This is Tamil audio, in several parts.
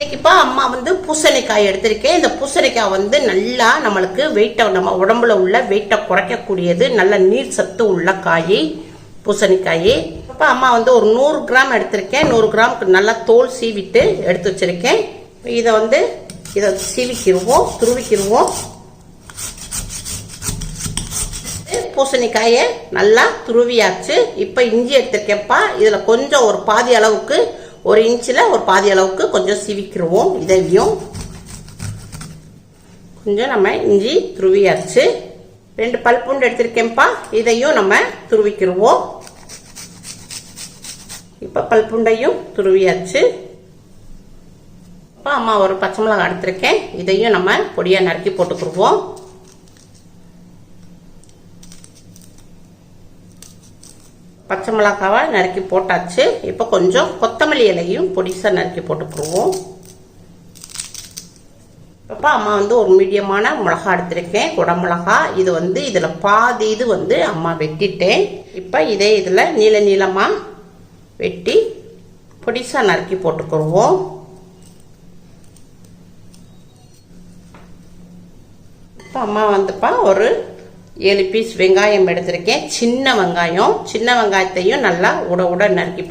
இன்னைக்குப்பா அம்மா வந்து பூசணிக்காய் எடுத்திருக்கேன். இந்த பூசணிக்காய் வந்து நல்லா நம்மளுக்கு வெயிட்டை, நம்ம உடம்புல உள்ள வெயிட்டை குறைக்கக்கூடியது, நல்ல நீர் சத்து உள்ள காய் பூசணிக்காய். இப்போ அம்மா வந்து ஒரு 100 கிராம் எடுத்திருக்கேன். 100 கிராமுக்கு நல்லா தோல் சீவிட்டு எடுத்து வச்சிருக்கேன். இதை சீவிக்கிடுவோம், துருவிக்கிடுவோம். பூசணிக்காயை நல்லா துருவியாச்சு. இப்போ இஞ்சி எடுத்திருக்கேன்ப்பா. இதில் கொஞ்சம் ஒரு பாதி அளவுக்கு, 1 இன்ச்சில் ஒரு பாதி அளவுக்கு கொஞ்சம் சீவிக்கிடுவோம். இதையும் கொஞ்சம் நம்ம இஞ்சி துருவியாச்சு. 2 பல் பூண்டு எடுத்திருக்கேன்ப்பா. இதையும் நம்ம துருவிக்கிடுவோம். இப்போ பல் பூண்டையும் துருவியாச்சு. இப்போ அம்மா ஒரு பச்சை மிளகாய் எடுத்திருக்கேன். இதையும் நம்ம பொடியாக நறுக்கி போட்டுக்கிடுவோம். பச்சை மிளகாவை நறுக்கி போட்டாச்சு. இப்போ கொஞ்சம் கொத்தமல்லி இலையும் பொடிசா நறுக்கி போட்டுக்கிடுவோம். இப்போ அம்மா வந்து ஒரு மீடியமான மிளகா எடுத்திருக்கேன், குடமிளகா. இது வந்து இதில் பாதி இது வந்து அம்மா வெட்டிட்டேன். இப்போ இதே இதில் நீள நீளமாக வெட்டி பொடிசா நறுக்கி போட்டுக்கிடுவோம். இப்போ அம்மா வந்துப்பா ஒரு 7 பீஸ் வெங்காயம் எடுத்திருக்கேன். சின்ன வெங்காயம். சின்ன வெங்காயத்தையும் நல்லா உட நறுக்கி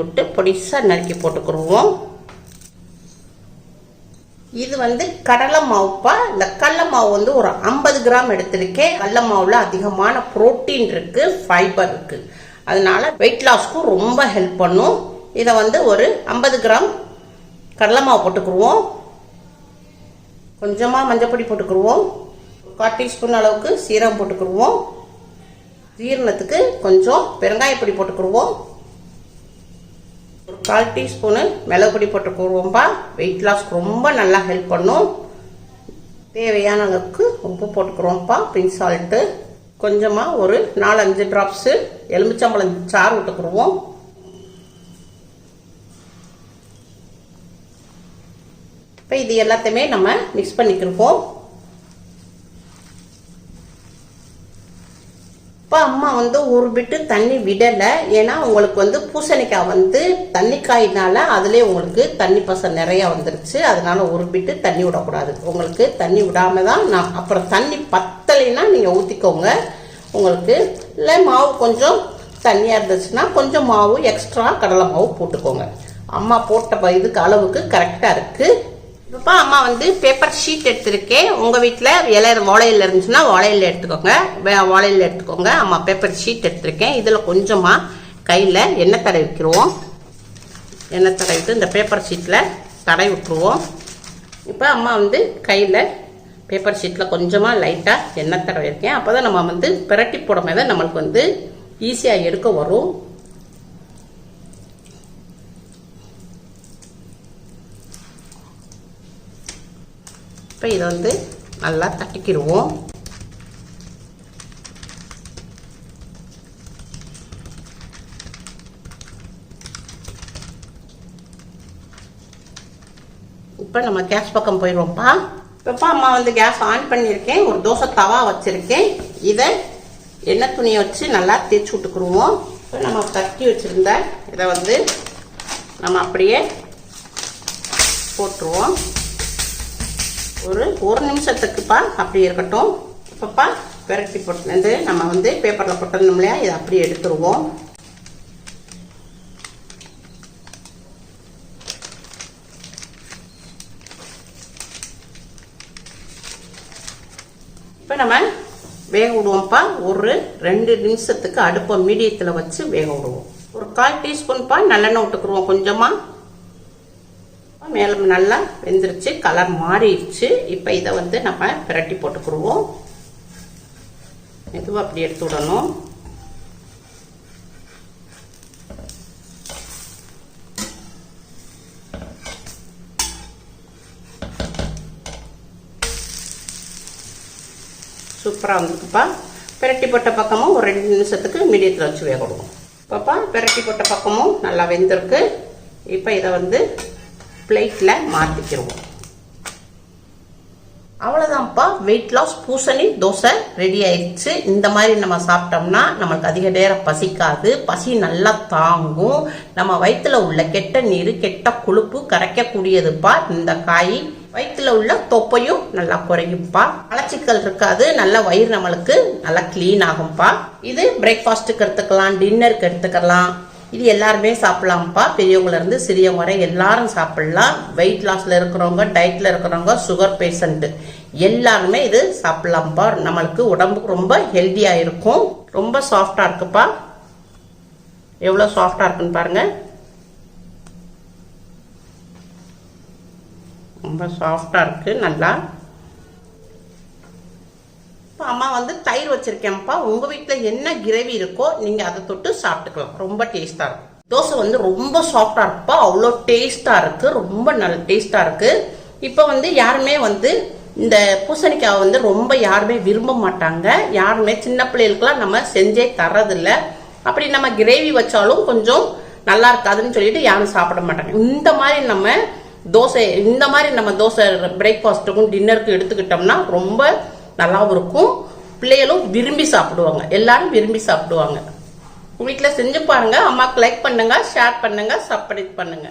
விட்டு பொடிசா நறுக்கி போட்டுக்கிடுவோம். இது வந்து கடலை மாவுப்பா. இந்த கடலை மாவு வந்து ஒரு 50 கிராம் எடுத்திருக்கேன். கடலை மாவுல அதிகமான புரோட்டீன் இருக்கு, ஃபைபர் இருக்கு. அதனால வெயிட் லாஸ்க்கும் ரொம்ப ஹெல்ப் பண்ணும். இதை வந்து ஒரு 50 கிராம் கடலை மாவு போட்டுக்கிடுவோம். கொஞ்சமா மஞ்சப்பொடி போட்டுக்கிடுவோம். 1/4 டீஸ்பூன் அளவுக்கு சீரகம் போட்டுக்கிடுவோம். ஜீரணத்துக்கு கொஞ்சம் பெருங்காயப்பொடி போட்டுக்கிடுவோம். ஒரு 1/4 டீஸ்பூனு மிளகு பொடி போட்டுக்கிடுவோம்பா. வெயிட் லாஸ்க்கு ரொம்ப நல்லா ஹெல்ப் பண்ணும். தேவையான அளவுக்கு உப்பு போட்டுக்கிறோம்ப்பா, பிங்க் சால்ட்டு. கொஞ்சமாக ஒரு 4-5 ட்ராப்ஸு எலுமிச்சம்பழம் சாறு விட்டுக்கிடுவோம். இப்போ இது எல்லாத்தையுமே நம்ம மிக்ஸ் பண்ணிக்கிடுவோம். இப்போ அம்மா வந்து ஒரு பிட்டு தண்ணி விடலை. ஏன்னா உங்களுக்கு வந்து பூசணிக்காய் வந்து தண்ணிக்காயினால அதுலேயே உங்களுக்கு தண்ணி பசம் நிறையா வந்துருச்சு. அதனால ஒரு பிட்டு தண்ணி விடக்கூடாது. உங்களுக்கு தண்ணி விடாம தான் நான் அப்புறம் தண்ணி பத்தலைன்னா நீங்கள் ஊற்றிக்கோங்க. உங்களுக்கு இல்லை மாவு கொஞ்சம் தண்ணியாக இருந்துச்சுன்னா கொஞ்சம் மாவு எக்ஸ்ட்ரா கடலை மாவு போட்டுக்கோங்க. அம்மா போட்ட இதுக்கு அளவுக்கு கரெக்டாக இருக்குது. இப்போ அம்மா வந்து பேப்பர் ஷீட் எடுத்திருக்கேன். உங்கள் வீட்டில் வாழையில இருந்துச்சுன்னா வாழையில எடுத்துக்கோங்க. அம்மா பேப்பர் ஷீட் எடுத்திருக்கேன். இதில் கொஞ்சமாக கையில் எண்ணெய் தடவிக்கிறோம். எண்ணெய் தடவிட்டு இந்த பேப்பர் ஷீட்டில் தடவி விட்டுருவோம். இப்போ அம்மா வந்து கையில் பேப்பர் ஷீட்டில் கொஞ்சமாக லைட்டாக எண்ணெய் தடவிருக்கேன். அப்போ தான் நம்ம வந்து பிரட்டி போடும் போது நம்மளுக்கு வந்து ஈஸியாக எடுக்க வரும். இப்போ இதை வந்து நல்லா தட்டிக்கிடுவோம். இப்போ நம்ம கேஸ் பக்கம் போயிடுவோம்ப்பா. இப்போ அம்மா வந்து கேஸ் ஆன் பண்ணியிருக்கேன். ஒரு தோசை தவா வச்சுருக்கேன். இதை எண்ணெய் துணியை வச்சு நல்லா தேய்ச்சி விட்டுக்குருவோம். இப்போ நம்ம தட்டி வச்சுருந்த இதை வந்து நம்ம அப்படியே போட்டுருவோம். ஒரு நிமிஷத்துக்குப்பா அப்படி இருக்கட்டும். இப்பப்பா பெரட்டி போட்டு நம்ம வந்து பேப்பரில் போட்டோம் இல்லையா, இதை அப்படியே எடுத்துருவோம். இப்போ நம்ம வேக விடுவோம்ப்பா. ஒரு 2 நிமிஷத்துக்கு அடுப்பை மீடியத்தில் வச்சு வேக விடுவோம். ஒரு 1/4 டீஸ்பூன்ப்பா நல்லெண்ணெய் விட்டுக்குருவோம். கொஞ்சமாக மேலே நல்லா வெந்துருச்சு, கலர் மாறிடுச்சு. இப்போ இதை வந்து நம்ம பிரட்டி போட்டுக்கிடுவோம். மெதுவாக அப்படி எடுத்து விடணும். சூப்பராக வந்துருக்குப்பா. பிரட்டி போட்ட பக்கமும் ஒரு 2 நிமிஷத்துக்கு மீடியத்தில் வச்சு வேக விடுவோம். இப்போப்பா பிரட்டி போட்ட பக்கமும் நல்லா வெந்திருக்கு. இப்போ இதை வந்து பிளேட்டில் மாற்றிக்கிடுவோம். அவ்வளவுதான்ப்பா, வெயிட் லாஸ் பூசணி தோசை ரெடி ஆயிடுச்சு. இந்த மாதிரி நம்ம சாப்பிட்டோம்னா நமக்கு அதிக நேரம் பசிக்காது, பசி நல்லா தாங்கும். நம்ம வயிற்றுல உள்ள கெட்ட நீர், கெட்ட கொழுப்பு கரைக்கக்கூடியதுப்பா இந்த காய். வயிற்றுல உள்ள தொப்பையும் நல்லா குறையும்ப்பா. மலச்சிக்கல் இருக்காது, நல்ல வயிறு நம்மளுக்கு நல்லா கிளீன் ஆகும்ப்பா. இது பிரேக்ஃபாஸ்ட்டுக்கு எடுத்துக்கலாம், டின்னருக்கு எடுத்துக்கலாம். இது எல்லாருமே சாப்பிடலாம்ப்பா. பெரியவங்கள இருந்து சிறியவங்க வரை எல்லாரும் சாப்பிடலாம். வெயிட் லாஸ்ல இருக்கிறவங்க, டயட்ல இருக்கிறவங்க, சுகர் பேஷண்ட் எல்லாருமே இது சாப்பிடலாம்ப்பா. நம்மளுக்கு உடம்புக்கு ரொம்ப ஹெல்த்தியா இருக்கும். ரொம்ப சாஃப்டா இருக்குப்பா. எவ்வளவு சாஃப்டா இருக்குன்னு பாருங்க. ரொம்ப சாஃப்டா இருக்கு நல்லா. அம்மா வந்து தயிர் வச்சிருக்கேன்ப்பா. உங்க வீட்டுல என்ன கிரேவி இருக்கோ நீங்க அதை தொட்டு சாப்பிட்டுக்கலாம். ரொம்ப டேஸ்டா இருக்கும். தோசை வந்து ரொம்ப சாஃப்டா இருக்குப்பா. அவ்வளோ டேஸ்டா இருக்கு, ரொம்ப நல்ல டேஸ்டா இருக்கு. இப்ப வந்து யாருமே வந்து இந்த பூசணிக்காய் வந்து ரொம்ப யாருமே விரும்ப மாட்டாங்க. யாருமே சின்ன பிள்ளைகளுக்குலாம் நம்ம செஞ்சே தரதில்ல. அப்படி நம்ம கிரேவி வச்சாலும் கொஞ்சம் நல்லா இருக்காதுன்னு சொல்லிட்டு யாரும் சாப்பிட மாட்டாங்க. இந்த மாதிரி நம்ம தோசை பிரேக்ஃபாஸ்ட்டுக்கும் டின்னருக்கும் எடுத்துக்கிட்டோம்னா ரொம்ப நல்லாவும் இருக்கும். பிள்ளைகளும் விரும்பி சாப்பிடுவாங்க, எல்லாரும் விரும்பி சாப்பிடுவாங்க. வீட்டில் செஞ்சு பாருங்க. அம்மாக்கு லைக் பண்ணுங்க, ஷேர் பண்ணுங்க, சப்ஸ்கிரைப் பண்ணுங்க.